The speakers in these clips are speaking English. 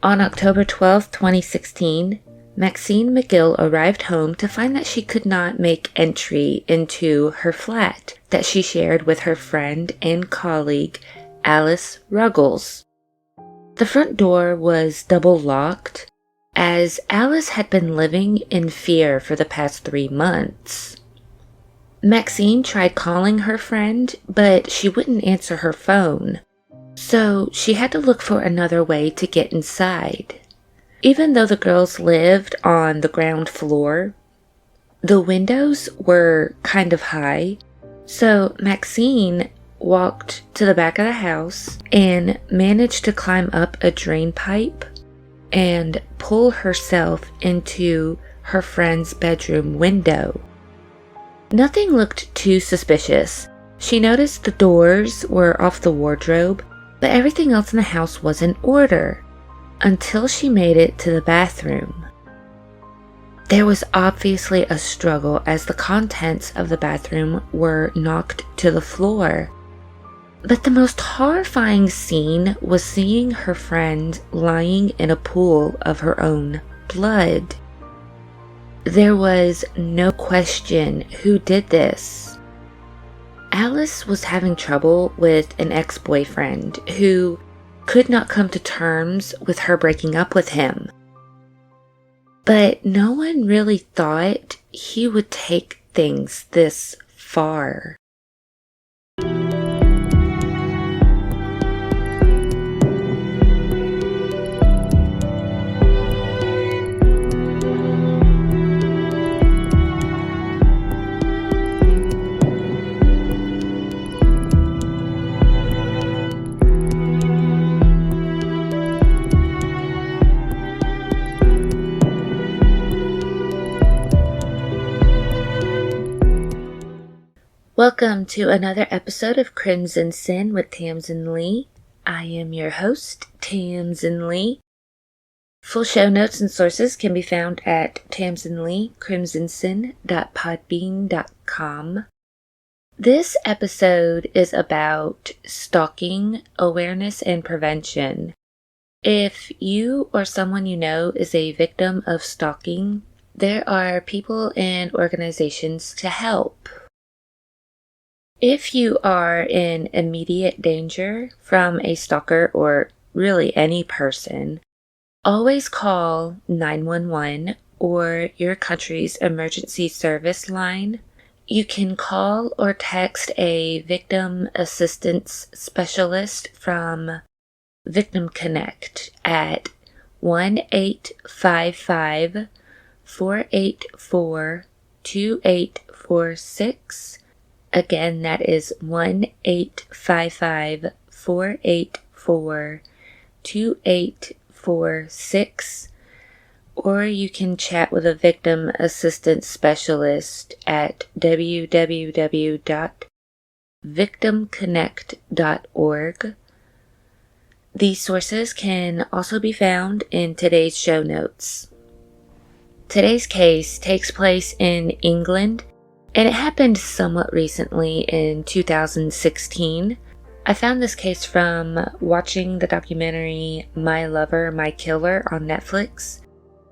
On October 12, 2016, Maxine McGill arrived home to find that she could not make entry into her flat that she shared with her friend and colleague, Alice Ruggles. The front door was double locked, as Alice had been living in fear for the past 3 months. Maxine tried calling her friend, but she wouldn't answer her phone, so she had to look for another way to get inside. Even though the girls lived on the ground floor, the windows were kind of high, so Maxine walked to the back of the house and managed to climb up a drain pipe and pull herself into her friend's bedroom window. Nothing looked too suspicious. She noticed the doors were off the wardrobe, but everything else in the house was in order, until she made it to the bathroom. There was obviously a struggle as the contents of the bathroom were knocked to the floor. But the most horrifying scene was seeing her friend lying in a pool of her own blood. There was no question who did this. Alice was having trouble with an ex-boyfriend who could not come to terms with her breaking up with him. But no one really thought he would take things this far. Welcome to another episode of Crimson Sin with Tamsin Leigh. I am your host, Tamsin Leigh. Full show notes and sources can be found at tamsinleigh.podbean.com. This episode is about stalking, awareness, and prevention. If you or someone you know is a victim of stalking, there are people and organizations to help. If you are in immediate danger from a stalker or really any person, always call 911 or your country's emergency service line. You can call or text a victim assistance specialist from Victim Connect at 1-855-484-2846. Again, that is 1-855-484-2846. Or you can chat with a victim assistance specialist at www.victimconnect.org. These sources can also be found in today's show notes. Today's case takes place in England, and it happened somewhat recently in 2016. I found this case from watching the documentary My Lover, My Killer on Netflix,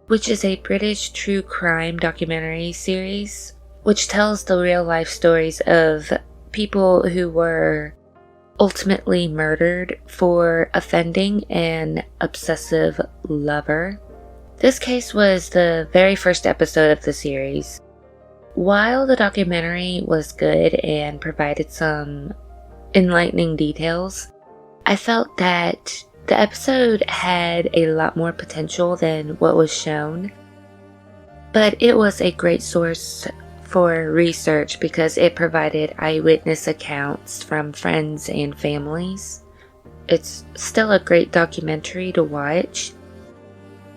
which is a British true crime documentary series, which tells the real life stories of people who were ultimately murdered for offending an obsessive lover. This case was the very first episode of the series. While the documentary was good and provided some enlightening details, I felt that the episode had a lot more potential than what was shown. But it was a great source for research because it provided eyewitness accounts from friends and families. It's still a great documentary to watch.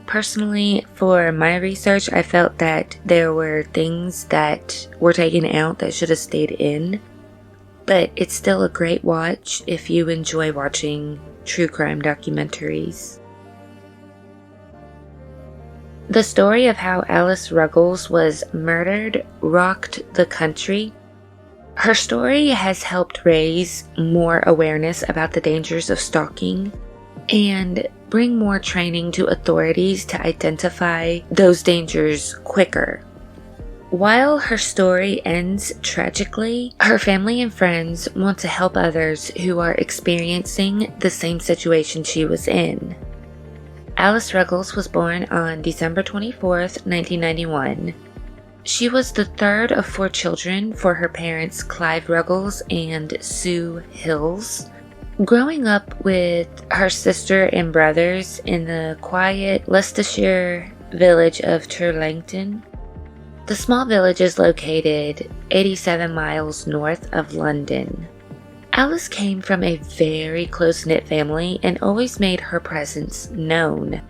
Personally, for my research, I felt that there were things that were taken out that should have stayed in, but it's still a great watch if you enjoy watching true crime documentaries. The story of how Alice Ruggles was murdered rocked the country. Her story has helped raise more awareness about the dangers of stalking and bring more training to authorities to identify those dangers quicker. While her story ends tragically, her family and friends want to help others who are experiencing the same situation she was in. Alice Ruggles was born on December 24th, 1991. She was the third of 4 children for her parents Clive Ruggles and Sue Hills. Growing up with her sister and brothers in the quiet Leicestershire village of Turlington, the small village is located 87 miles north of London. Alice came from a very close-knit family and always made her presence known,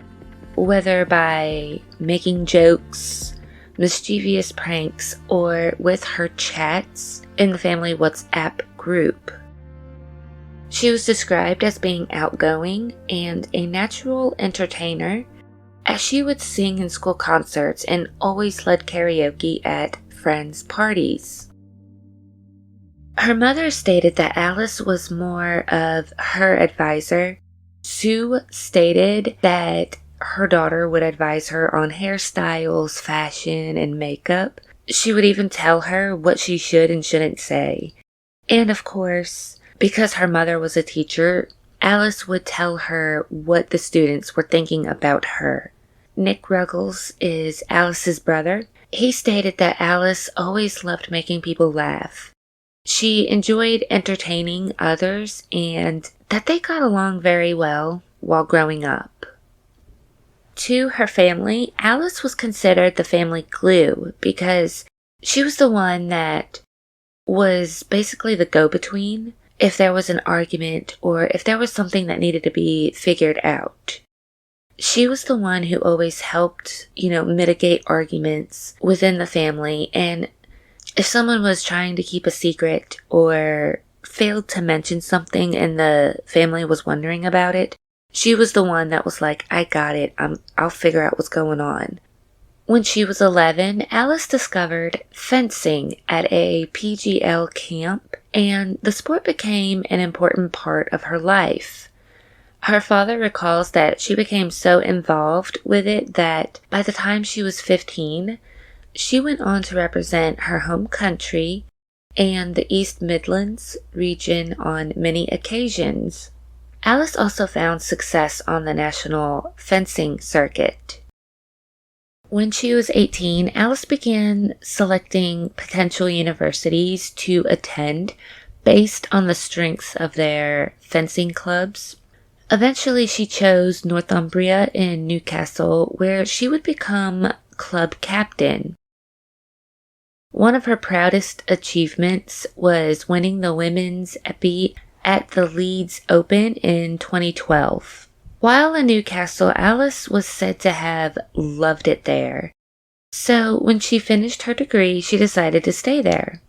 whether by making jokes, mischievous pranks, or with her chats in the family WhatsApp group. She was described as being outgoing and a natural entertainer, as she would sing in school concerts and always led karaoke at friends' parties. Her mother stated that Alice was more of her advisor. Sue stated that her daughter would advise her on hairstyles, fashion, and makeup. She would even tell her what she should and shouldn't say. And of course, because her mother was a teacher, Alice would tell her what the students were thinking about her. Nick Ruggles is Alice's brother. He stated that Alice always loved making people laugh. She enjoyed entertaining others and that they got along very well while growing up. To her family, Alice was considered the family glue because she was the one that was basically the go-between if there was an argument or if there was something that needed to be figured out. She was the one who always helped, mitigate arguments within the family, and if someone was trying to keep a secret or failed to mention something and the family was wondering about it, she was the one that was like, I got it, I'll figure out what's going on. When she was 11, Alice discovered fencing at a PGL camp, and the sport became an important part of her life. Her father recalls that she became so involved with it that by the time she was 15, she went on to represent her home country and the East Midlands region on many occasions. Alice also found success on the national fencing circuit. When she was 18, Alice began selecting potential universities to attend based on the strengths of their fencing clubs. Eventually, she chose Northumbria in Newcastle, where she would become club captain. One of her proudest achievements was winning the women's épée at the Leeds Open in 2012. While in Newcastle, Alice was said to have loved it there. So when she finished her degree, she decided to stay there.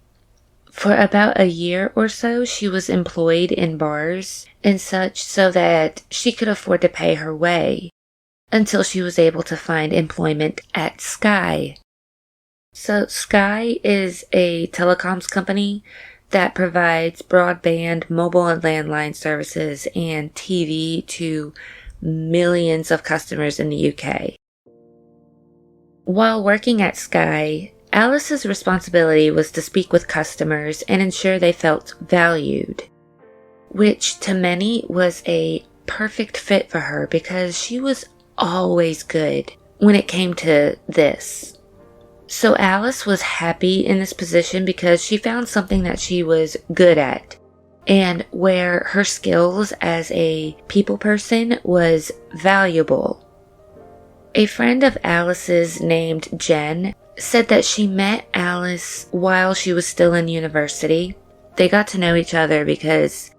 For about a year or so, she was employed in bars and such so that she could afford to pay her way until she was able to find employment at Sky. So Sky is a telecoms company that provides broadband, mobile and landline services and TV to millions of customers in the UK. While working at Sky, Alice's responsibility was to speak with customers and ensure they felt valued, which to many was a perfect fit for her because she was always good when it came to this. So Alice was happy in this position because she found something that she was good at and where her skills as a people person was valuable. A friend of Alice's named Jen said that she met Alice while she was still in university. They got to know each other because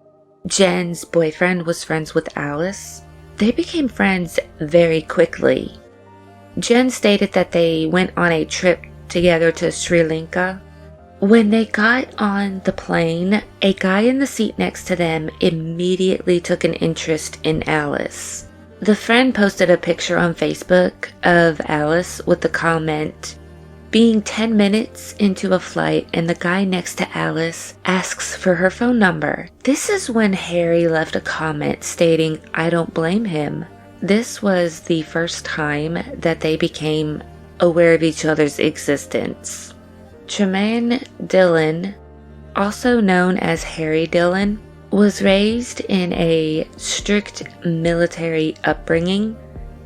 Jen's boyfriend was friends with Alice. They became friends very quickly. Jen stated that they went on a trip together to Sri Lanka. When they got on the plane, a guy in the seat next to them immediately took an interest in Alice. The friend posted a picture on Facebook of Alice with the comment, being 10 minutes into a flight and the guy next to Alice asks for her phone number. This is when Harry left a comment stating, I don't blame him. This was the first time that they became aware of each other's existence. Tremaine Dhillion, also known as Harry Dhillion, was raised in a strict military upbringing.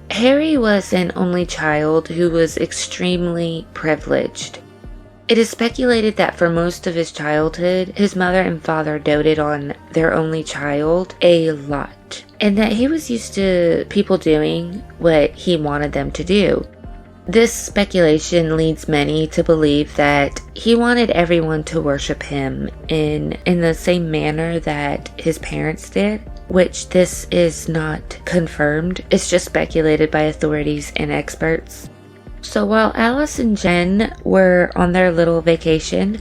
Harry was an only child who was extremely privileged. It is speculated that for most of his childhood, his mother and father doted on their only child a lot, and that he was used to people doing what he wanted them to do. This speculation leads many to believe that he wanted everyone to worship him in the same manner that his parents did, which this is not confirmed. It's just speculated by authorities and experts. So while Alice and Jen were on their little vacation,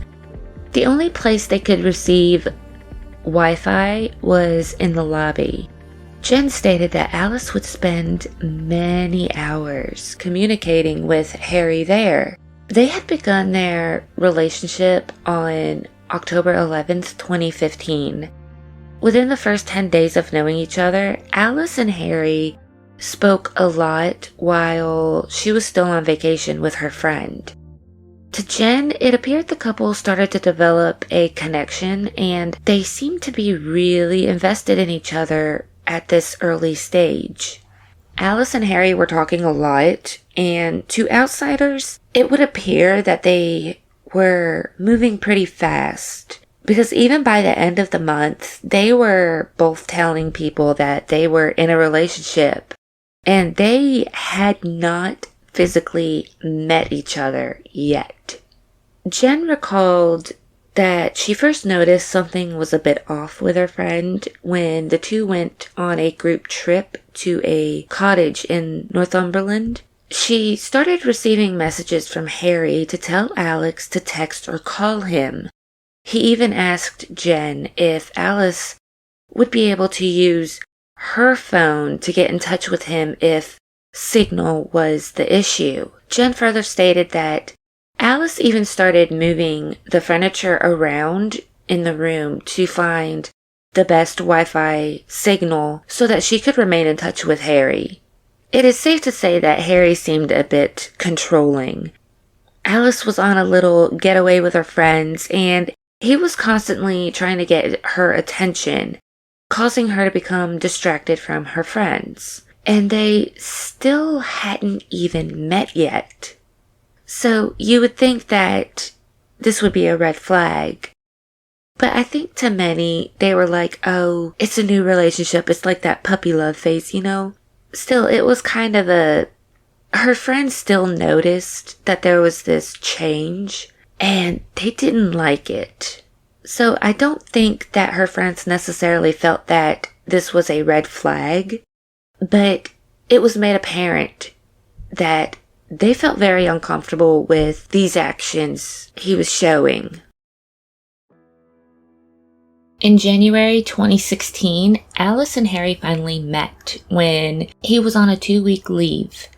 the only place they could receive Wi-Fi was in the lobby. Jen stated that Alice would spend many hours communicating with Harry there. They had begun their relationship on October 11th, 2015. Within the first 10 days of knowing each other, Alice and Harry spoke a lot while she was still on vacation with her friend. To Jen, it appeared the couple started to develop a connection, and they seemed to be really invested in each other at this early stage. Alice and Harry were talking a lot, and to outsiders, it would appear that they were moving pretty fast, because even by the end of the month, they were both telling people that they were in a relationship, and they had not physically met each other yet. Jen recalled that she first noticed something was a bit off with her friend when the two went on a group trip to a cottage in Northumberland. She started receiving messages from Harry to tell Alex to text or call him. He even asked Jen if Alice would be able to use her phone to get in touch with him if signal was the issue. Jen further stated that Alice even started moving the furniture around in the room to find the best Wi-Fi signal so that she could remain in touch with Harry. It is safe to say that Harry seemed a bit controlling. Alice was on a little getaway with her friends, and he was constantly trying to get her attention, causing her to become distracted from her friends. And they still hadn't even met yet. So you would think that this would be a red flag. But I think to many, they were like, oh, it's a new relationship. It's like that puppy love phase, you know? Still, it was kind of her friends still noticed that there was this change, and they didn't like it. So I don't think that her friends necessarily felt that this was a red flag, but it was made apparent that they felt very uncomfortable with these actions he was showing. In January 2016, Alice and Harry finally met when he was on a 2-week leave.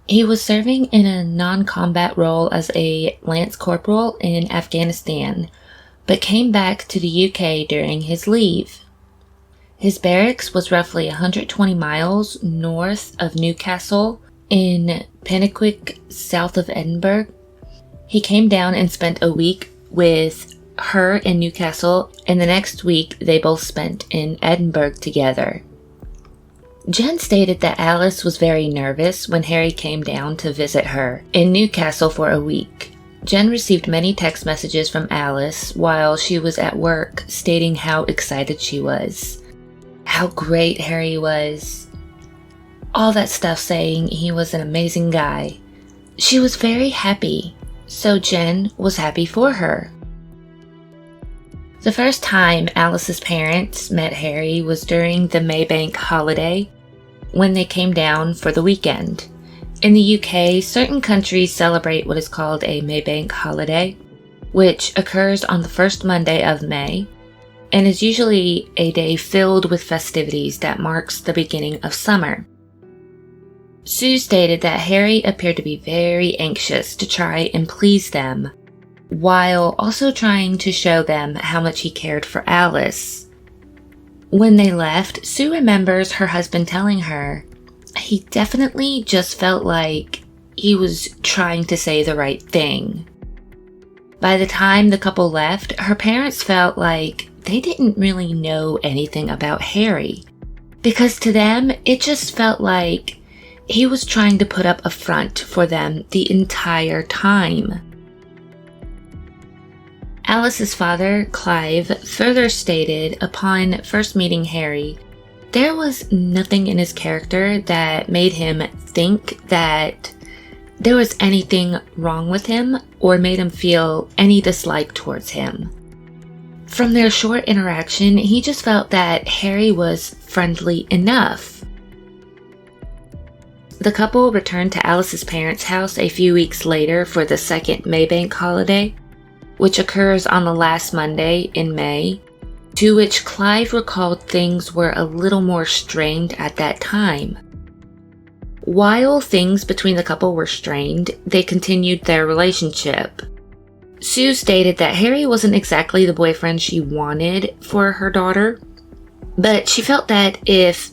He was serving in a non-combat role as a Lance Corporal in Afghanistan, but came back to the UK during his leave. His barracks was roughly 120 miles north of Newcastle in Penicuik, south of Edinburgh. He came down and spent a week with her in Newcastle, and the next week they both spent in Edinburgh together. Jen stated that Alice was very nervous when Harry came down to visit her in Newcastle for a week. Jen received many text messages from Alice while she was at work stating how excited she was, how great Harry was, all that stuff saying he was an amazing guy. She was very happy, so Jen was happy for her. The first time Alice's parents met Harry was during the Maybank holiday, when they came down for the weekend. In the UK, certain countries celebrate what is called a Maybank holiday, which occurs on the first Monday of May, and is usually a day filled with festivities that marks the beginning of summer. Sue stated that Harry appeared to be very anxious to try and please them, while also trying to show them how much he cared for Alice. When they left, Sue remembers her husband telling her, he definitely just felt like he was trying to say the right thing. By the time the couple left, her parents felt like they didn't really know anything about Harry, because to them, it just felt like he was trying to put up a front for them the entire time. Alice's father, Clive, further stated upon first meeting Harry, there was nothing in his character that made him think that there was anything wrong with him or made him feel any dislike towards him. From their short interaction, he just felt that Harry was friendly enough. The couple returned to Alice's parents' house a few weeks later for the second Maybank holiday, which occurs on the last Monday in May, to which Clive recalled things were a little more strained at that time. While things between the couple were strained, they continued their relationship. Sue stated that Harry wasn't exactly the boyfriend she wanted for her daughter, but she felt that if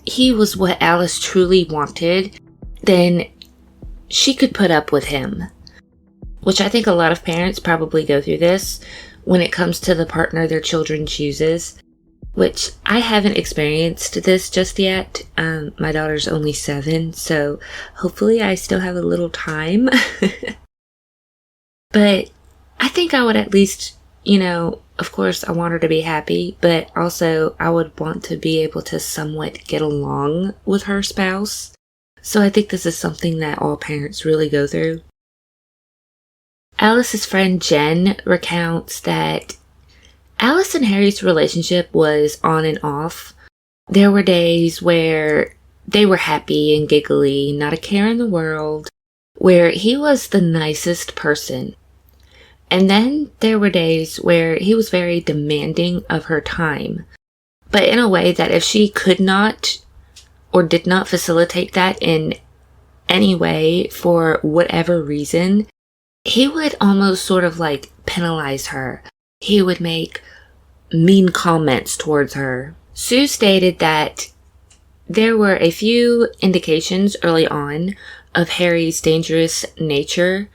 he was what Alice truly wanted, then she could put up with him. Which I think a lot of parents probably go through this when it comes to the partner their children chooses, which I haven't experienced this just yet. My daughter's only 7, so hopefully I still have a little time. But I think I would at least, of course I want her to be happy, but also I would want to be able to somewhat get along with her spouse. So I think this is something that all parents really go through. Alice's friend Jen recounts that Alice and Harry's relationship was on and off. There were days where they were happy and giggly, not a care in the world, where he was the nicest person. And then there were days where he was very demanding of her time, but in a way that if she could not or did not facilitate that in any way for whatever reason, he would almost sort of like penalize her. He would make mean comments towards her. Sue stated that there were a few indications early on of Harry's dangerous nature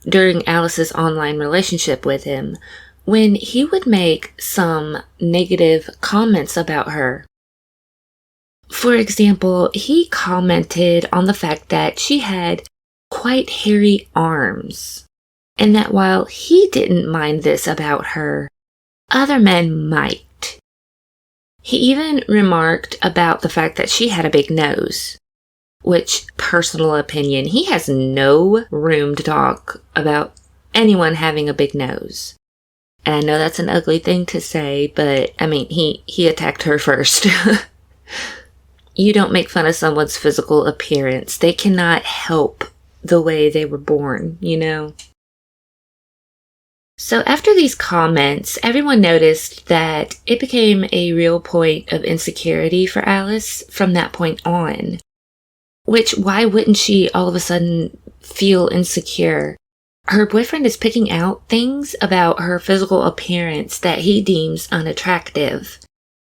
during Alice's online relationship with him, when he would make some negative comments about her. For example, he commented on the fact that she had quite hairy arms, and that while he didn't mind this about her, other men might. He even remarked about the fact that she had a big nose, which, personal opinion, he has no room to talk about anyone having a big nose. And I know that's an ugly thing to say, but I mean, he attacked her first. You don't make fun of someone's physical appearance. They cannot help the way they were born, So after these comments, everyone noticed that it became a real point of insecurity for Alice from that point on. Which, why wouldn't she all of a sudden feel insecure? Her boyfriend is picking out things about her physical appearance that he deems unattractive.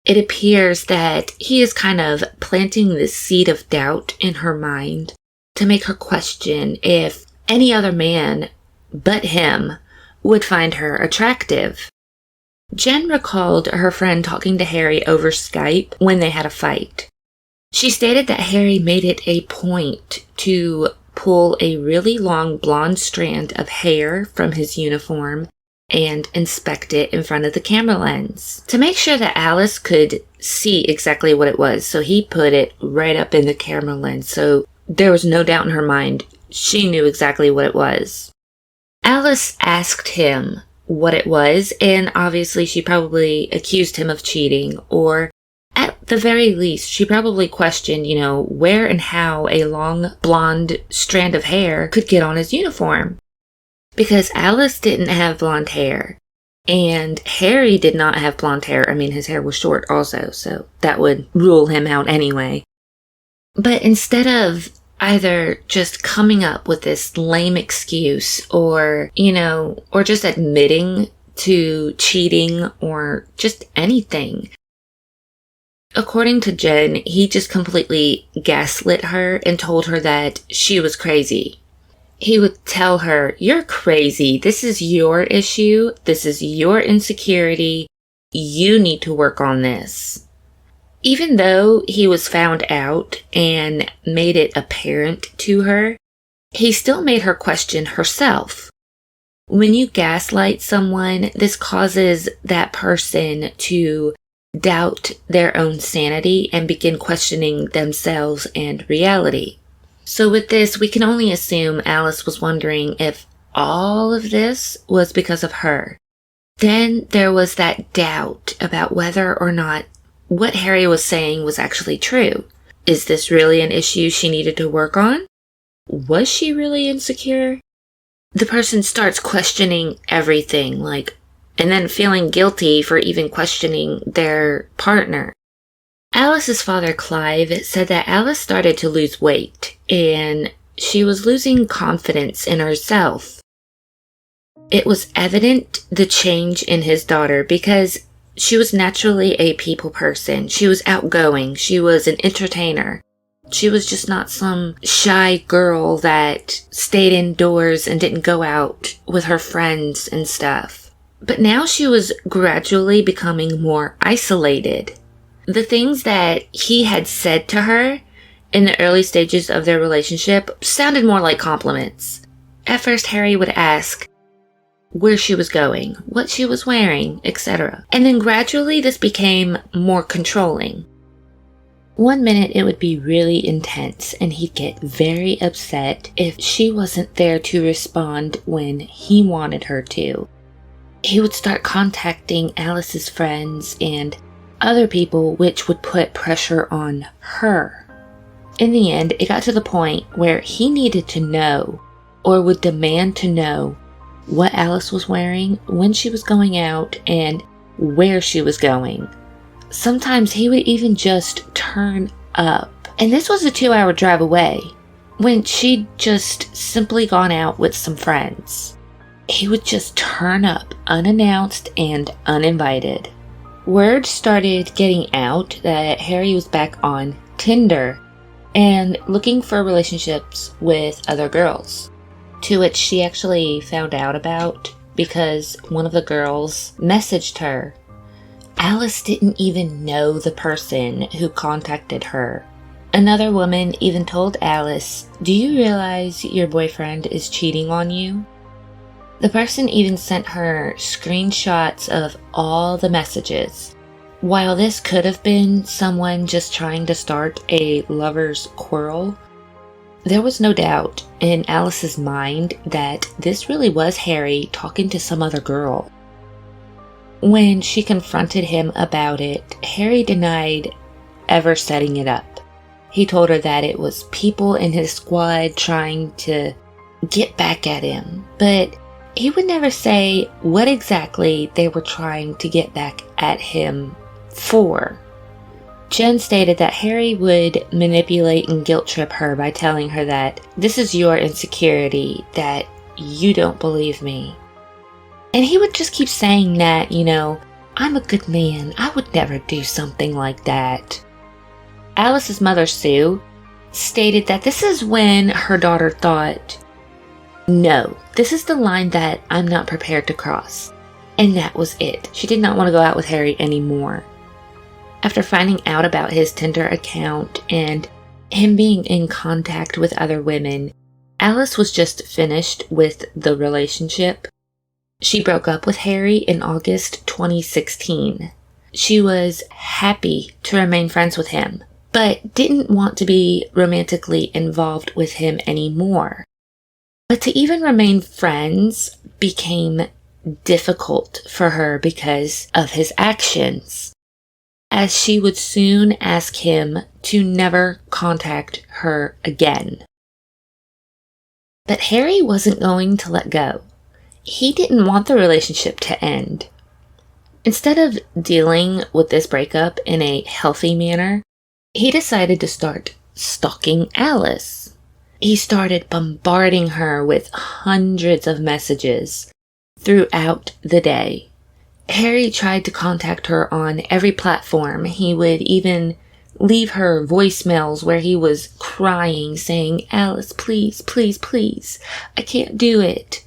It appears that he is kind of planting this seed of doubt in her mind to make her question if any other man but him would find her attractive. Jen recalled her friend talking to Harry over Skype when they had a fight. She stated that Harry made it a point to pull a really long blonde strand of hair from his uniform and inspect it in front of the camera lens to make sure that Alice could see exactly what it was. So he put it right up in the camera lens, so there was no doubt in her mind. She knew exactly what it was. Alice asked him what it was, and obviously she probably accused him of cheating, or at the very least, she probably questioned, where and how a long blonde strand of hair could get on his uniform. Because Alice didn't have blonde hair, and Harry did not have blonde hair. I mean, his hair was short also, so that would rule him out anyway. But instead of either just coming up with this lame excuse or just admitting to cheating or just anything, According to Jen, he just completely gaslit her and told her that she was crazy. He would tell her, "You're crazy. This is your issue. This is your insecurity. You need to work on this." Even though he was found out and made it apparent to her, he still made her question herself. When you gaslight someone, this causes that person to doubt their own sanity and begin questioning themselves and reality. So with this, we can only assume Alice was wondering if all of this was because of her. Then there was that doubt about whether or not what Harry was saying was actually true. Is this really an issue she needed to work on? Was she really insecure? The person starts questioning everything, and then feeling guilty for even questioning their partner. Alice's father, Clive, said that Alice started to lose weight, and she was losing confidence in herself. It was evident the change in his daughter because she was naturally a people person. She was outgoing. She was an entertainer. She was just not some shy girl that stayed indoors and didn't go out with her friends and stuff. But now she was gradually becoming more isolated. The things that he had said to her in the early stages of their relationship sounded more like compliments. At first, Harry would ask where she was going, what she was wearing, etc. And then gradually this became more controlling. One minute it would be really intense and he'd get very upset if she wasn't there to respond when he wanted her to. He would start contacting Alice's friends and other people, which would put pressure on her. In the end, it got to the point where he needed to know, or would demand to know, what Alice was wearing, when she was going out, and where she was going. Sometimes he would even just turn up. And this was a 2-hour drive away, when she'd just simply gone out with some friends. He would just turn up unannounced and uninvited. Word started getting out that Harry was back on Tinder and looking for relationships with other girls, to which she actually found out about because one of the girls messaged her. Alice didn't even know the person who contacted her. Another woman even told Alice, "Do you realize your boyfriend is cheating on you?" The person even sent her screenshots of all the messages. While this could have been someone just trying to start a lover's quarrel, there was no doubt in Alice's mind that this really was Harry talking to some other girl. When she confronted him about it, Harry denied ever setting it up. He told her that it was people in his squad trying to get back at him, but he would never say what exactly they were trying to get back at him for. Jen stated that Harry would manipulate and guilt trip her by telling her that this is your insecurity, that you don't believe me. And he would just keep saying that, I'm a good man. I would never do something like that. Alice's mother, Sue, stated that this is when her daughter thought, no, this is the line that I'm not prepared to cross. And that was it. She did not want to go out with Harry anymore. After finding out about his Tinder account and him being in contact with other women, Alice was just finished with the relationship. She broke up with Harry in August 2016. She was happy to remain friends with him, but didn't want to be romantically involved with him anymore. But to even remain friends became difficult for her because of his actions, as she would soon ask him to never contact her again. But Harry wasn't going to let go. He didn't want the relationship to end. Instead of dealing with this breakup in a healthy manner, he decided to start stalking Alice. He started bombarding her with hundreds of messages throughout the day. Harry tried to contact her on every platform. He would even leave her voicemails where he was crying, saying, "Alice, please, please, please, I can't do it."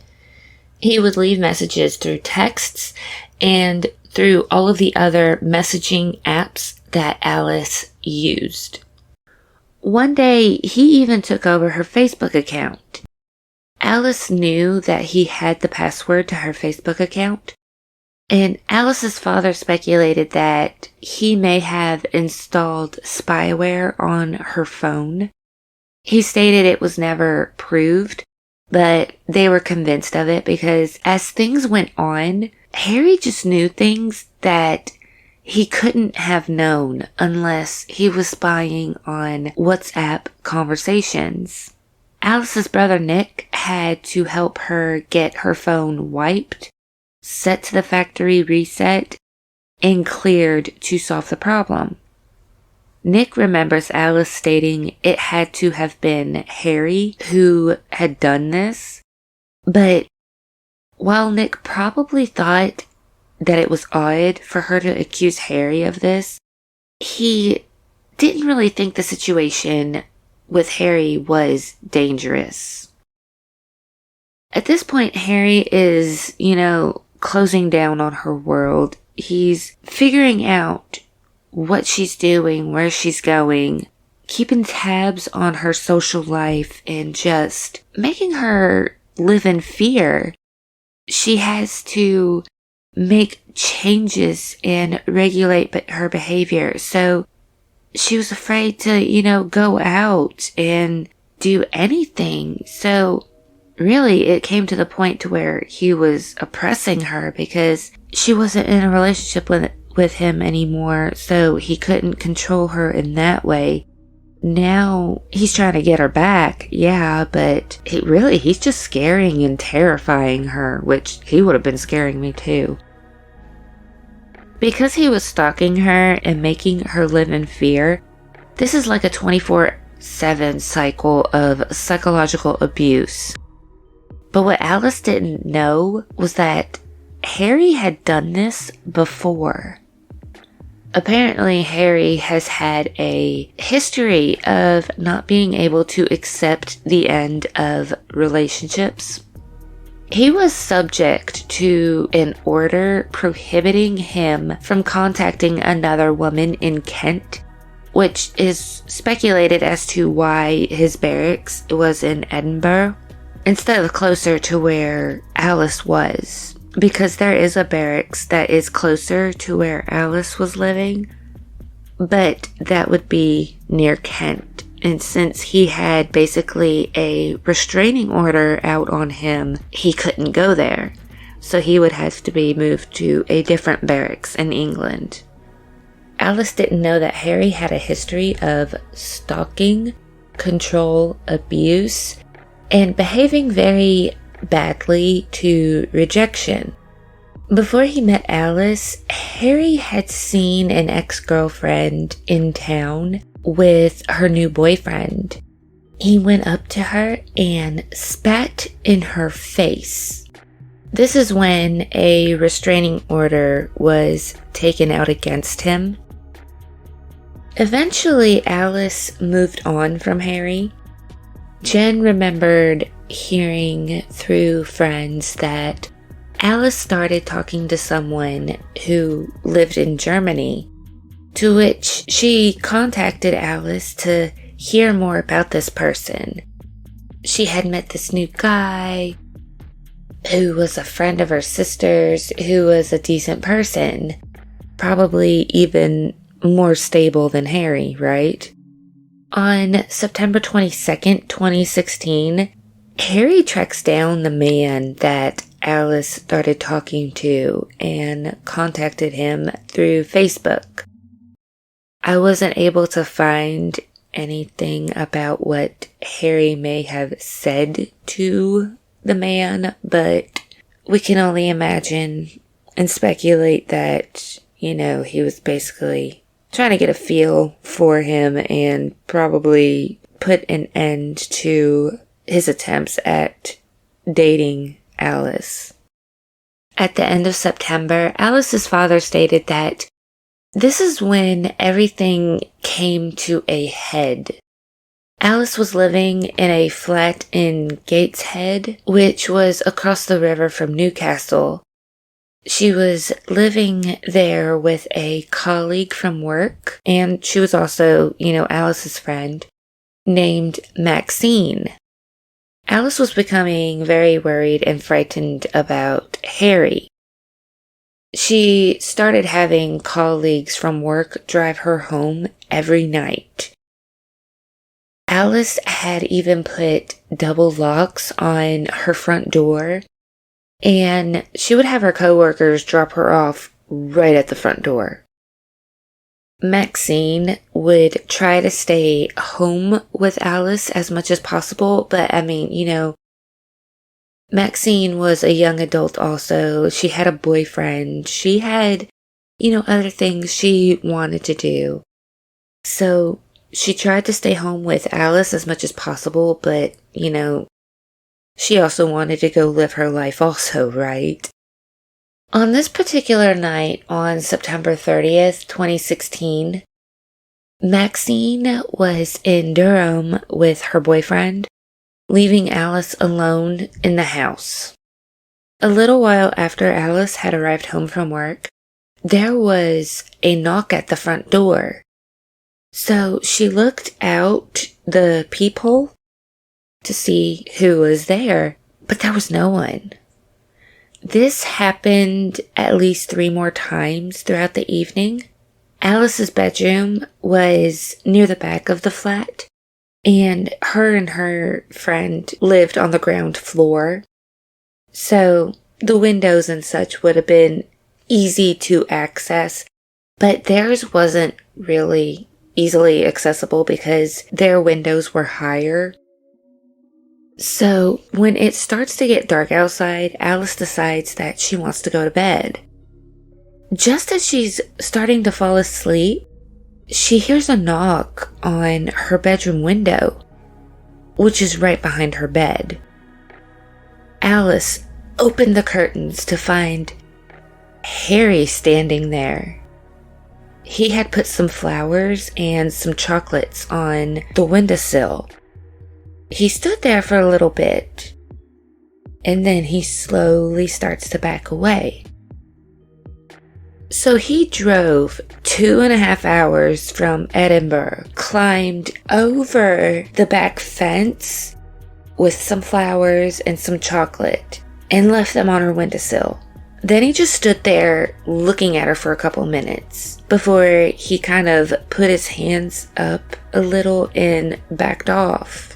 He would leave messages through texts and through all of the other messaging apps that Alice used. One day, he even took over her Facebook account. Alice knew that he had the password to her Facebook account, and Alice's father speculated that he may have installed spyware on her phone. He stated it was never proved, but they were convinced of it because as things went on, Harry just knew things that he couldn't have known unless he was spying on WhatsApp conversations. Alice's brother Nick had to help her get her phone wiped, set to the factory reset, and cleared to solve the problem. Nick remembers Alice stating it had to have been Harry who had done this, but while Nick probably thought that it was odd for her to accuse Harry of this, he didn't really think the situation with Harry was dangerous. At this point, Harry is, closing down on her world. He's figuring out what she's doing, where she's going, keeping tabs on her social life, and just making her live in fear. She has to make changes and regulate her behavior. So she was afraid to, go out and do anything. So really, it came to the point to where he was oppressing her because she wasn't in a relationship with him anymore, so he couldn't control her in that way. Now he's trying to get her back, yeah, but he's just scaring and terrifying her, which he would have been scaring me too. Because he was stalking her and making her live in fear, this is like a 24/7 cycle of psychological abuse. But what Alice didn't know was that Harry had done this before. Apparently, Harry has had a history of not being able to accept the end of relationships. He was subject to an order prohibiting him from contacting another woman in Kent, which is speculated as to why his barracks was in Edinburgh instead of closer to where Alice was, because there is a barracks that is closer to where Alice was living, but that would be near Kent. And since he had basically a restraining order out on him, he couldn't go there. So he would have to be moved to a different barracks in England. Alice didn't know that Harry had a history of stalking, control, abuse, and behaving very badly to rejection. Before he met Alice, Harry had seen an ex-girlfriend in town with her new boyfriend. He went up to her and spat in her face. This is when a restraining order was taken out against him. Eventually, Alice moved on from Harry. Jen remembered hearing through friends that Alice started talking to someone who lived in Germany, to which she contacted Alice to hear more about this person. She had met this new guy who was a friend of her sister's, who was a decent person, probably even more stable than Harry, right? On September 22nd, 2016, Harry tracks down the man that Alice started talking to and contacted him through Facebook. I wasn't able to find anything about what Harry may have said to the man, but we can only imagine and speculate that, he was basically trying to get a feel for him and probably put an end to his attempts at dating Alice. At the end of September, Alice's father stated that this is when everything came to a head. Alice was living in a flat in Gateshead, which was across the river from Newcastle. She was living there with a colleague from work, and she was also, Alice's friend, named Maxine. Alice was becoming very worried and frightened about Harry. She started having colleagues from work drive her home every night. Alice had even put double locks on her front door, and she would have her coworkers drop her off right at the front door. Maxine would try to stay home with Alice as much as possible, but Maxine was a young adult also. She had a boyfriend. She had, other things she wanted to do. So she tried to stay home with Alice as much as possible, but, she also wanted to go live her life also, right? On this particular night, on September 30th, 2016, Maxine was in Durham with her boyfriend, leaving Alice alone in the house. A little while after Alice had arrived home from work, there was a knock at the front door. So she looked out the peephole to see who was there, but there was no one. This happened at least 3 more times throughout the evening. Alice's bedroom was near the back of the flat, and her friend lived on the ground floor. So the windows and such would have been easy to access, but theirs wasn't really easily accessible because their windows were higher. So when it starts to get dark outside, Alice decides that she wants to go to bed. Just as she's starting to fall asleep, she hears a knock on her bedroom window, which is right behind her bed. Alice opened the curtains to find Harry standing there. He had put some flowers and some chocolates on the windowsill. He stood there for a little bit, and then he slowly starts to back away. So he drove 2.5 hours from Edinburgh, climbed over the back fence with some flowers and some chocolate, and left them on her windowsill. Then he just stood there looking at her for a couple minutes before he kind of put his hands up a little and backed off.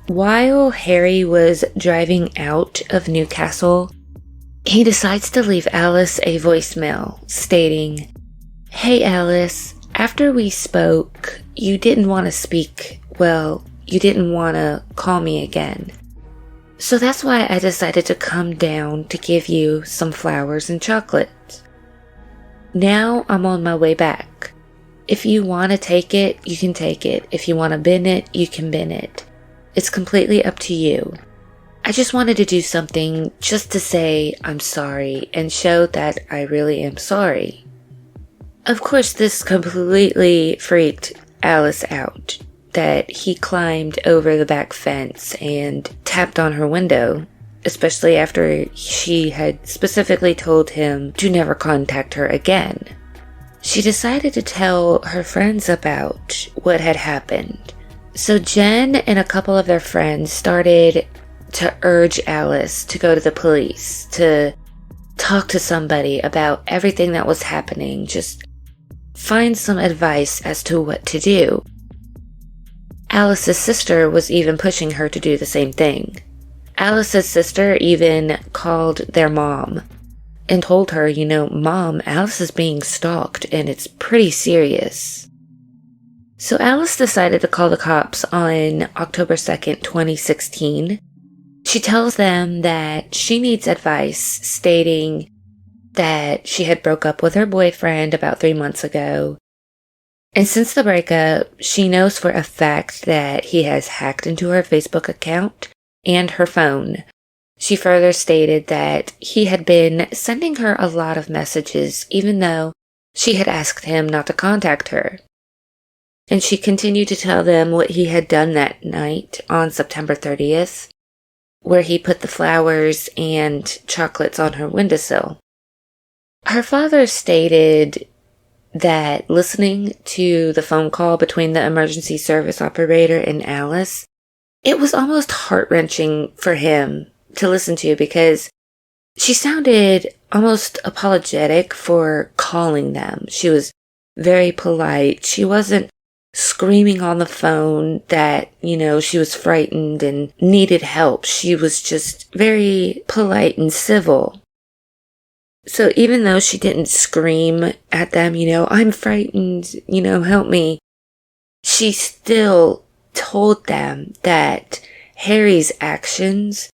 While Harry was driving out of Newcastle, he decides to leave Alice a voicemail stating, "Hey Alice, after we spoke, you didn't want to speak. Well, you didn't want to call me again. So that's why I decided to come down to give you some flowers and chocolate. Now I'm on my way back. If you want to take it, you can take it. If you want to bin it, you can bin it. It's completely up to you. I just wanted to do something just to say I'm sorry and show that I really am sorry." Of course, this completely freaked Alice out, that he climbed over the back fence and tapped on her window, especially after she had specifically told him to never contact her again. She decided to tell her friends about what had happened. So Jen and a couple of their friends started to urge Alice to go to the police, to talk to somebody about everything that was happening, just find some advice as to what to do. Alice's sister was even pushing her to do the same thing. Alice's sister even called their mom and told her, "Mom, Alice is being stalked and it's pretty serious." So Alice decided to call the cops on October 2nd, 2016. She tells them that she needs advice, stating that she had broke up with her boyfriend about 3 months ago. And since the breakup, she knows for a fact that he has hacked into her Facebook account and her phone, She further stated that he had been sending her a lot of messages, even though she had asked him not to contact her. And she continued to tell them what he had done that night on September 30th, where he put the flowers and chocolates on her windowsill. Her father stated that listening to the phone call between the emergency service operator and Alice, it was almost heart-wrenching for him to listen to because she sounded almost apologetic for calling them. She was very polite. She wasn't screaming on the phone that, she was frightened and needed help. She was just very polite and civil. So even though she didn't scream at them, I'm frightened, help me, she still told them that Harry's actions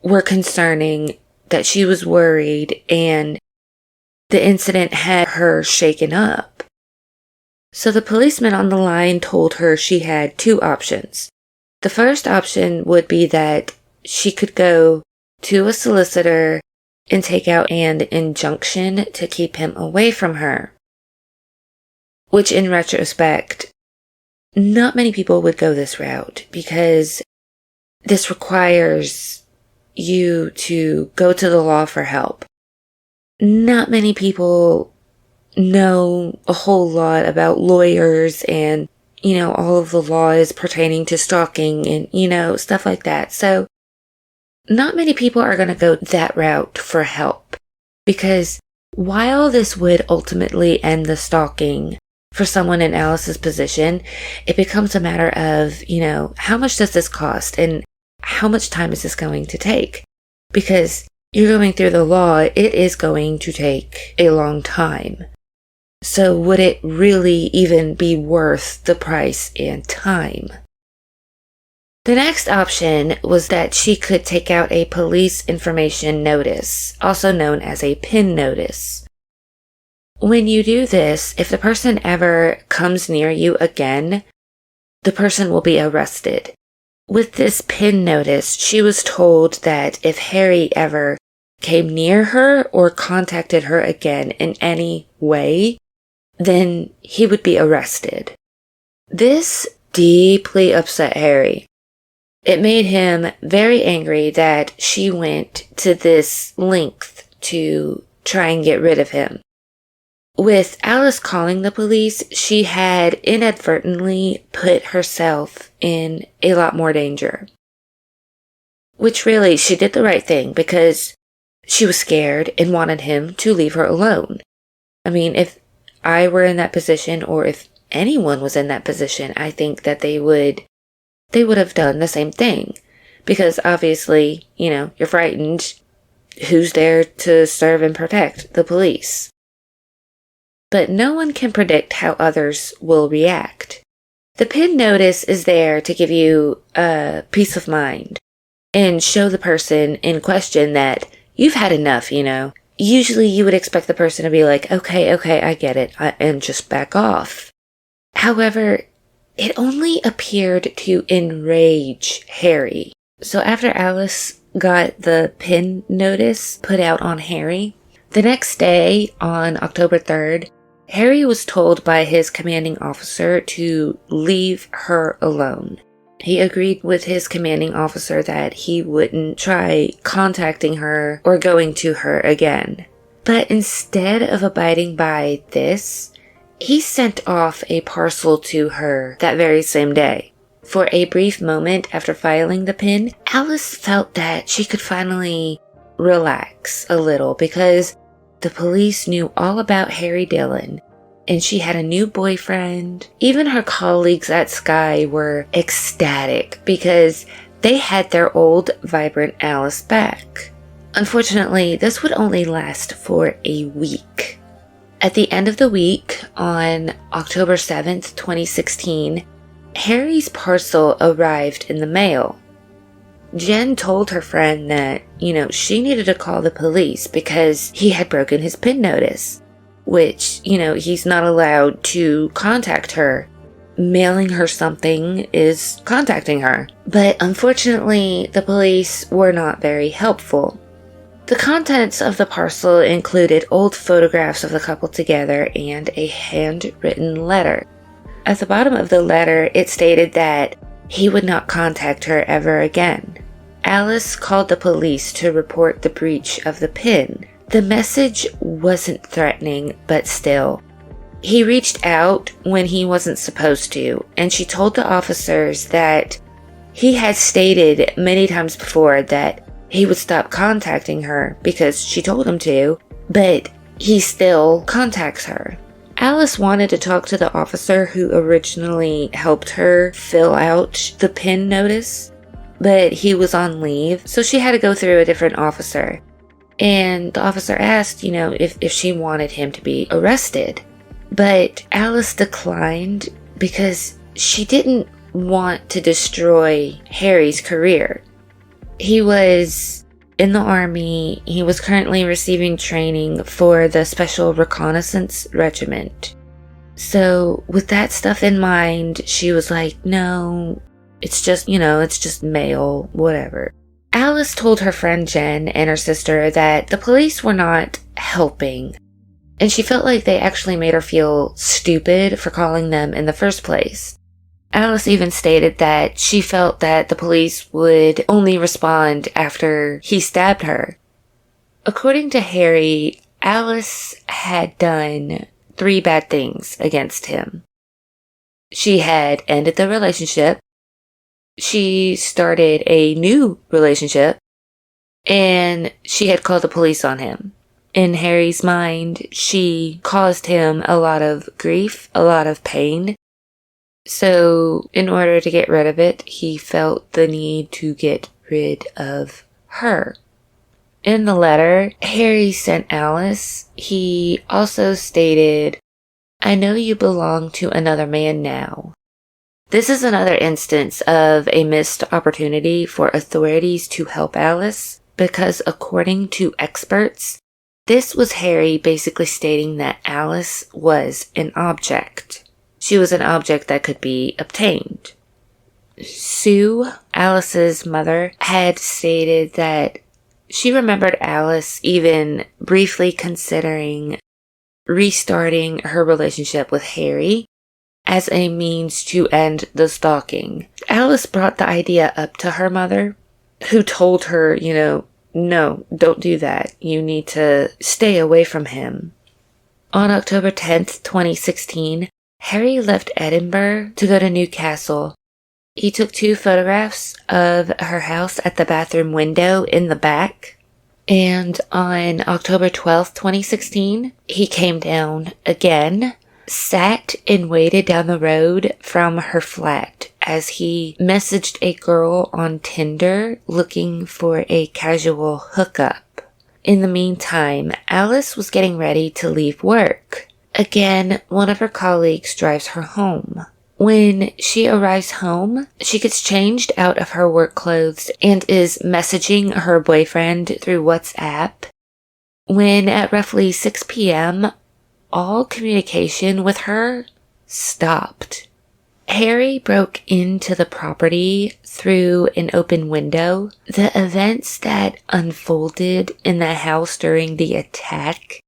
were concerning, that she was worried, and the incident had her shaken up. So the policeman on the line told her she had two options. The first option would be that she could go to a solicitor and take out an injunction to keep him away from her. Which in retrospect, not many people would go this route because this requires you to go to the law for help. Not many people know a whole lot about lawyers and, all of the laws pertaining to stalking and, stuff like that. So not many people are going to go that route for help because while this would ultimately end the stalking for someone in Alice's position, it becomes a matter of, how much does this cost and how much time is this going to take? Because you're going through the law, it is going to take a long time. So would it really even be worth the price and time? The next option was that she could take out a police information notice, also known as a PIN notice. When you do this, if the person ever comes near you again, the person will be arrested. With this PIN notice, she was told that if Harry ever came near her or contacted her again in any way, then he would be arrested. This deeply upset Harry. It made him very angry that she went to this length to try and get rid of him. With Alice calling the police, she had inadvertently put herself in a lot more danger. Which really, she did the right thing because she was scared and wanted him to leave her alone. I mean, if I were in that position or if anyone was in that position, I think that they would have done the same thing. Because obviously, you're frightened. Who's there to serve and protect? The police. But no one can predict how others will react. The PIN notice is there to give you a peace of mind and show the person in question that you've had enough, Usually you would expect the person to be like, okay, I get it, and just back off. However, it only appeared to enrage Harry. So after Alice got the PIN notice put out on Harry, the next day, on October 3rd, Harry was told by his commanding officer to leave her alone. He agreed with his commanding officer that he wouldn't try contacting her or going to her again. But instead of abiding by this, he sent off a parcel to her that very same day. For a brief moment after filing the PIN, Alice felt that she could finally relax a little because the police knew all about Harry Dhillion, and she had a new boyfriend. Even her colleagues at Sky were ecstatic because they had their old, vibrant Alice back. Unfortunately, this would only last for a week. At the end of the week, on October 7th, 2016, Harry's parcel arrived in the mail. Jen told her friend that, she needed to call the police because he had broken his PIN notice, which, he's not allowed to contact her, mailing her something is contacting her. But unfortunately, the police were not very helpful. The contents of the parcel included old photographs of the couple together and a handwritten letter. At the bottom of the letter, it stated that he would not contact her ever again. Alice called the police to report the breach of the pin. The message wasn't threatening, but still. He reached out when he wasn't supposed to, and she told the officers that he had stated many times before that he would stop contacting her because she told him to, but he still contacts her. Alice wanted to talk to the officer who originally helped her fill out the pin notice, but he was on leave, so she had to go through a different officer. And the officer asked, if she wanted him to be arrested. But Alice declined because she didn't want to destroy Harry's career. He was in the army. He was currently receiving training for the Special Reconnaissance Regiment. So with that stuff in mind, she was like, no, it's just mail, whatever. Alice told her friend Jen and her sister that the police were not helping, and she felt like they actually made her feel stupid for calling them in the first place. Alice even stated that she felt that the police would only respond after he stabbed her. According to Harry, Alice had done 3 bad things against him. She had ended the relationship, she started a new relationship, and she had called the police on him. In Harry's mind, she caused him a lot of grief, a lot of pain. So, in order to get rid of it, he felt the need to get rid of her. In the letter Harry sent Alice, he also stated, "I know you belong to another man now." This is another instance of a missed opportunity for authorities to help Alice, because according to experts, this was Harry basically stating that Alice was an object. She was an object that could be obtained. Sue, Alice's mother, had stated that she remembered Alice even briefly considering restarting her relationship with Harry as a means to end the stalking. Alice brought the idea up to her mother, who told her, no, don't do that. You need to stay away from him. On October 10th, 2016, Harry left Edinburgh to go to Newcastle. He took 2 photographs of her house at the bathroom window in the back. And on October 12th, 2016, he came down again, sat and waited down the road from her flat as he messaged a girl on Tinder looking for a casual hookup. In the meantime, Alice was getting ready to leave work. Again, one of her colleagues drives her home. When she arrives home, she gets changed out of her work clothes and is messaging her boyfriend through WhatsApp. When at roughly 6 p.m., all communication with her stopped. Harry broke into the property through an open window. The events that unfolded in the house during the attack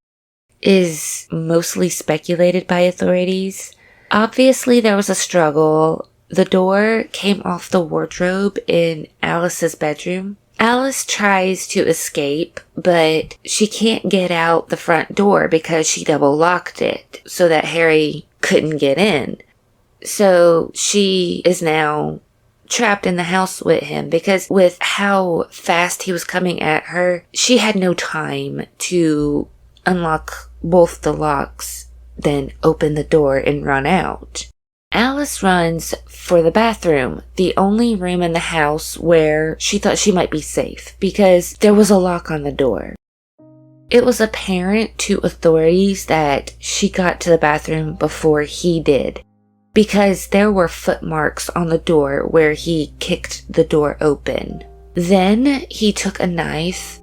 is mostly speculated by authorities. Obviously, there was a struggle. The door came off the wardrobe in Alice's bedroom. Alice tries to escape, but she can't get out the front door because she double locked it so that Harry couldn't get in. So she is now trapped in the house with him because with how fast he was coming at her, she had no time to unlock both the locks, then open the door and run out. Alice runs for the bathroom, the only room in the house where she thought she might be safe because there was a lock on the door. It was apparent to authorities that she got to the bathroom before he did because there were footmarks on the door where he kicked the door open. Then he took a knife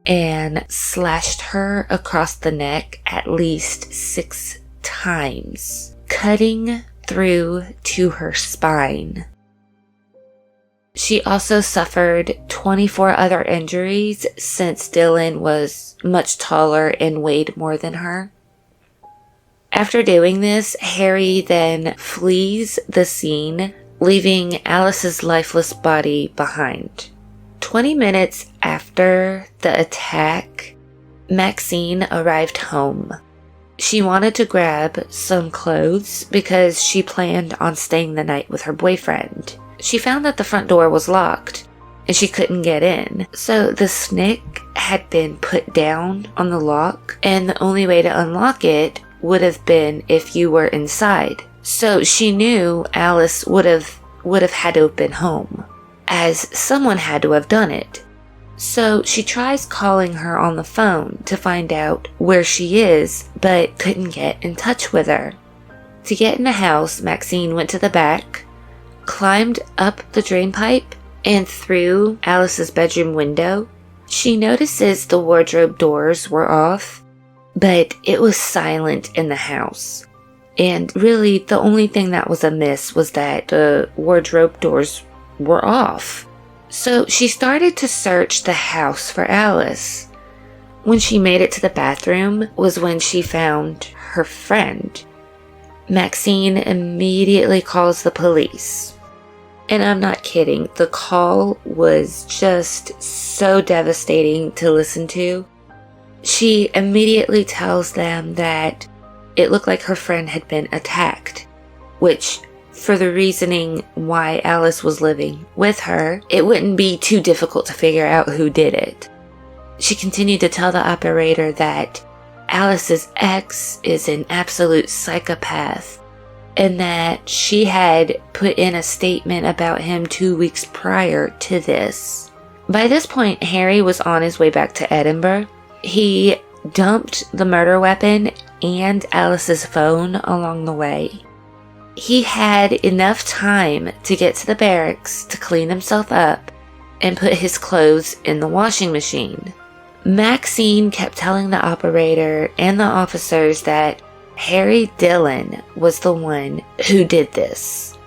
and slashed her across the neck at least 6 times, cutting through to her spine. She also suffered 24 other injuries since Dhillion was much taller and weighed more than her. After doing this, Harry then flees the scene, leaving Alice's lifeless body behind. 20 minutes after the attack, Maxine arrived home. She wanted to grab some clothes because she planned on staying the night with her boyfriend. She found that the front door was locked and she couldn't get in. So the snick had been put down on the lock, and the only way to unlock it would have been if you were inside. So she knew Alice would have had to have been home, as someone had to have done it. So she tries calling her on the phone to find out where she is, but couldn't get in touch with her. To get in the house, Maxine went to the back, climbed up the drain pipe, and through Alice's bedroom window. She notices the wardrobe doors were off, but it was silent in the house. And really, the only thing that was amiss was that the wardrobe doors were off. So she started to search the house for Alice. When she made it to the bathroom was when she found her friend. Maxine immediately calls the police. And I'm not kidding, the call was just so devastating to listen to. She immediately tells them that it looked like her friend had been attacked, which, for the reasoning why Alice was living with her, it wouldn't be too difficult to figure out who did it. She continued to tell the operator that Alice's ex is an absolute psychopath, and that she had put in a statement about him 2 weeks prior to this. By this point, Harry was on his way back to Edinburgh. He dumped the murder weapon and Alice's phone along the way. He had enough time to get to the barracks to clean himself up and put his clothes in the washing machine. Maxine kept telling the operator and the officers that Harry Dhillion was the one who did this.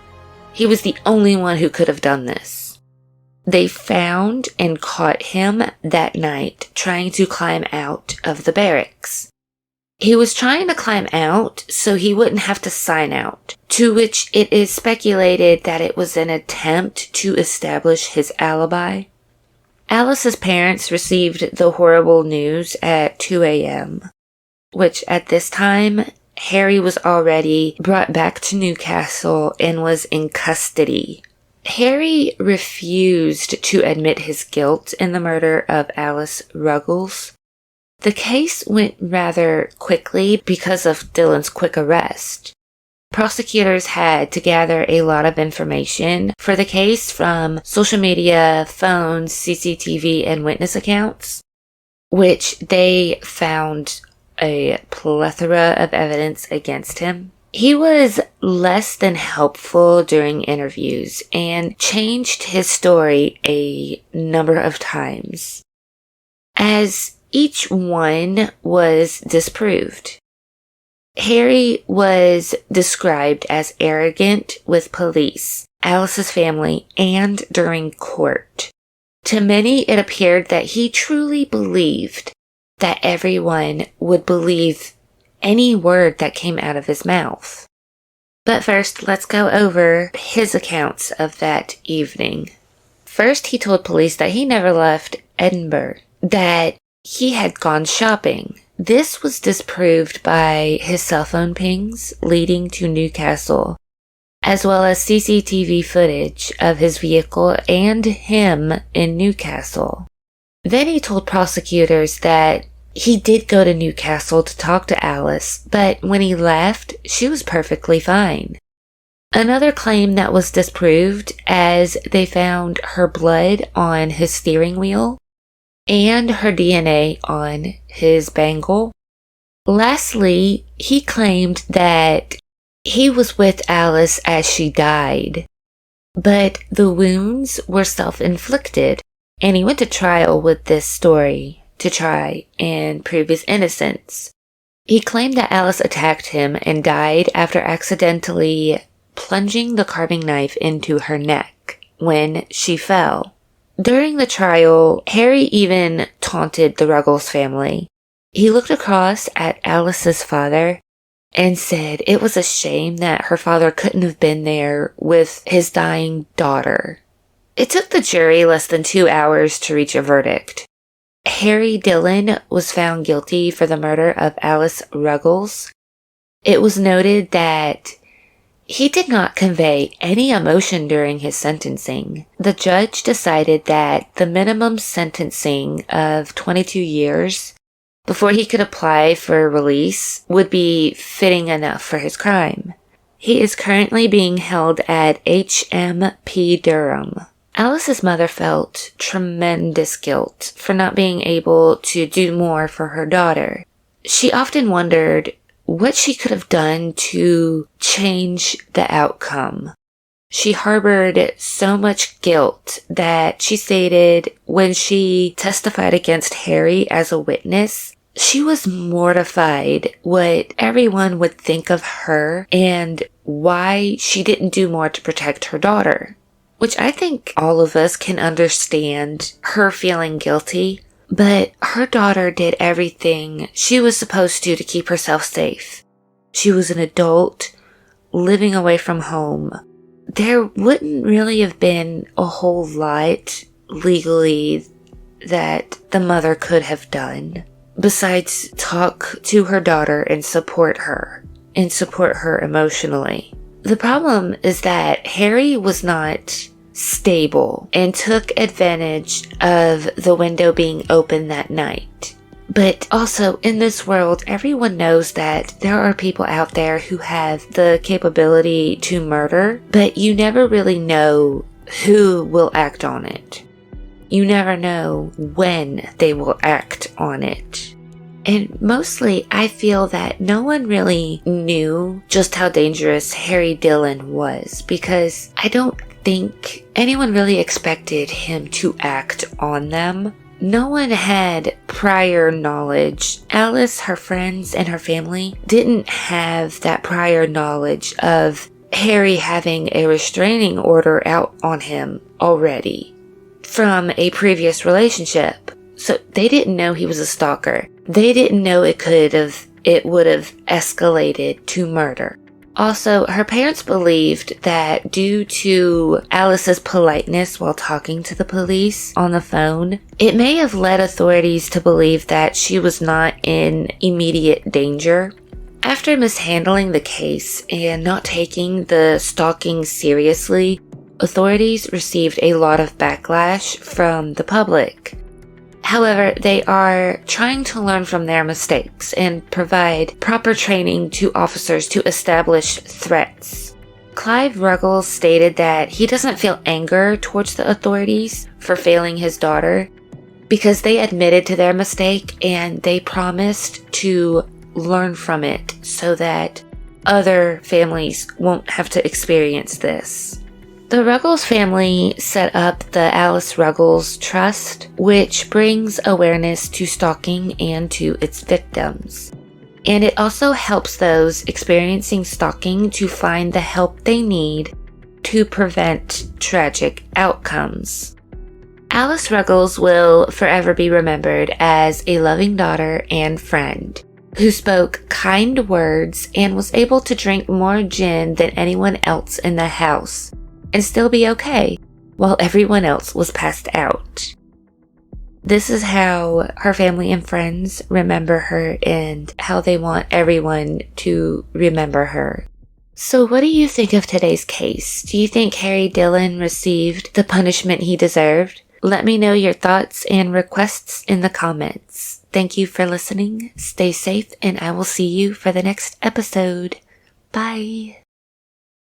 He was the only one who could have done this. They found and caught him that night trying to climb out of the barracks. He was trying to climb out so he wouldn't have to sign out, to which it is speculated that it was an attempt to establish his alibi. Alice's parents received the horrible news at 2 a.m., which at this time, Harry was already brought back to Newcastle and was in custody. Harry refused to admit his guilt in the murder of Alice Ruggles. The case went rather quickly because of Dhillion's quick arrest. Prosecutors had to gather a lot of information for the case from social media, phones, CCTV, and witness accounts, which they found a plethora of evidence against him. He was less than helpful during interviews and changed his story a number of times, as each one was disproved. Harry was described as arrogant with police, Alice's family, and during court. To many, it appeared that he truly believed that everyone would believe any word that came out of his mouth. But first, let's go over his accounts of that evening. First, he told police that he never left Edinburgh, that he had gone shopping. This was disproved by his cell phone pings leading to Newcastle, as well as CCTV footage of his vehicle and him in Newcastle. Then he told prosecutors that he did go to Newcastle to talk to Alice, but when he left, she was perfectly fine. Another claim that was disproved, as they found her blood on his steering wheel and her DNA on his bangle. Lastly, he claimed that he was with Alice as she died, but the wounds were self-inflicted, and he went to trial with this story to try and prove his innocence. He claimed that Alice attacked him and died after accidentally plunging the carving knife into her neck when she fell. During the trial, Harry even taunted the Ruggles family. He looked across at Alice's father and said it was a shame that her father couldn't have been there with his dying daughter. It took the jury less than 2 hours to reach a verdict. Harry Dhillion was found guilty for the murder of Alice Ruggles. It was noted that he did not convey any emotion during his sentencing. The judge decided that the minimum sentencing of 22 years before he could apply for release would be fitting enough for his crime. He is currently being held at HMP Durham. Alice's mother felt tremendous guilt for not being able to do more for her daughter. She often wondered what she could have done to change the outcome. She harbored so much guilt that she stated when she testified against Harry as a witness, she was mortified what everyone would think of her and why she didn't do more to protect her daughter. Which I think all of us can understand her feeling guilty, but her daughter did everything she was supposed to keep herself safe. She was an adult living away from home. There wouldn't really have been a whole lot legally that the mother could have done besides talk to her daughter and support her emotionally. The problem is that Harry was not stable and took advantage of the window being open that night. But also in this world, everyone knows that there are people out there who have the capability to murder, but you never really know who will act on it. You never know when they will act on it. And mostly, I feel that no one really knew just how dangerous Harry Dhillion was, because I don't think anyone really expected him to act on them. No one had prior knowledge. Alice, her friends, and her family didn't have that prior knowledge of Harry having a restraining order out on him already from a previous relationship. So they didn't know he was a stalker. They didn't know it would have escalated to murder. Also, her parents believed that due to Alice's politeness while talking to the police on the phone, it may have led authorities to believe that she was not in immediate danger. After mishandling the case and not taking the stalking seriously, authorities received a lot of backlash from the public. However, they are trying to learn from their mistakes and provide proper training to officers to establish threats. Clive Ruggles stated that he doesn't feel anger towards the authorities for failing his daughter because they admitted to their mistake and they promised to learn from it so that other families won't have to experience this. The Ruggles family set up the Alice Ruggles Trust, which brings awareness to stalking and to its victims. And it also helps those experiencing stalking to find the help they need to prevent tragic outcomes. Alice Ruggles will forever be remembered as a loving daughter and friend who spoke kind words and was able to drink more gin than anyone else in the house and still be okay while everyone else was passed out. This is how her family and friends remember her and how they want everyone to remember her. So what do you think of today's case? Do you think Harry Dhillion received the punishment he deserved? Let me know your thoughts and requests in the comments. Thank you for listening. Stay safe and I will see you for the next episode. Bye.